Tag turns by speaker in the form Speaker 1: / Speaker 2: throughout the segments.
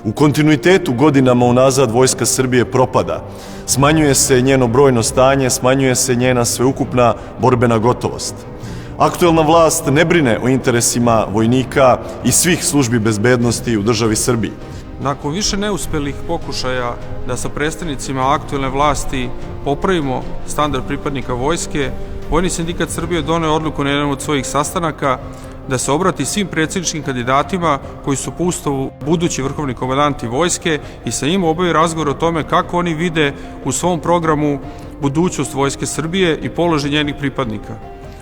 Speaker 1: U kontinuitetu godinama unazad Vojska Srbije propada. Smanjuje se njeno brojno stanje, smanjuje se njena sveukupna borbena gotovost. Aktuelna vlast ne brine o interesima vojnika i svih službi bezbednosti u državi Srbiji.
Speaker 2: Nakon više neuspelih pokušaja da sa predstavnicima aktuelne vlasti popravimo standard pripadnika vojske, Vojni sindikat Srbije doneo odluku na jedan od svojih sastanaka da se obrati svim predsjedničkim kandidatima koji su po Ustavu budući vrhovni komandanti vojske i sa njima obavi razgovor o tome kako oni vide u svom programu budućnost Vojske Srbije i položaj njenih pripadnika.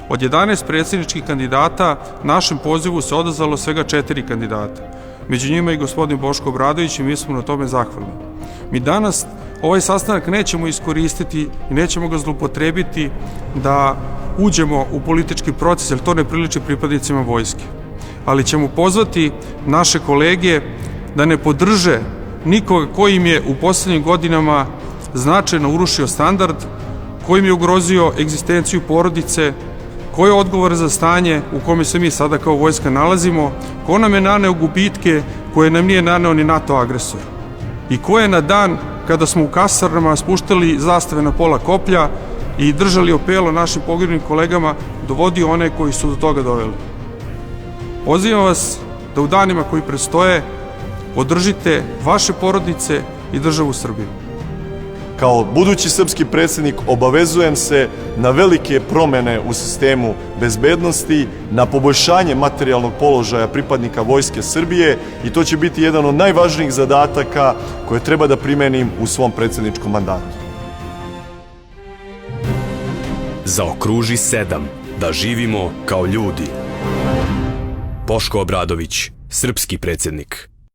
Speaker 2: Od 11 predsjedničkih kandidata našem pozivu se odazvalo svega 4 kandidata. Među njima i gospodin Boško Obradović i mi smo na tome zahvalni. Mi danas ovaj sastanak nećemo iskoristiti i nećemo ga zloupotrebiti da uđemo u politički proces, jer to ne priliči pripadnicima vojske. Ali ćemo pozvati naše kolege da ne podrže nikoga koji im je u poslednjim godinama značajno urušio standard, koji im je ugrozio egzistenciju porodice, ko je odgovor za stanje u kome se mi sada kao vojska nalazimo, ko nam je naneo gubitke koje nam nije naneo ni NATO agresor i ko je na dan kada smo u kasarnama spuštali zastave na pola koplja i držali opelo našim poginulim kolegama, dovodio one koji su do toga doveli. Pozivam vas da u danima koji predstoje podržite vaše porodice i državu Srbiju.
Speaker 1: Kao budući srpski predsjednik obavezujem se na velike promene u sistemu bezbednosti, na poboljšanje materijalnog položaja pripadnika Vojske Srbije i to će biti jedan od najvažnijih zadataka koje treba da primenim u svom predsjedničkom mandatu.
Speaker 3: Zaokruži 7, da živimo kao ljudi. Boško Obradović, srpski predsjednik.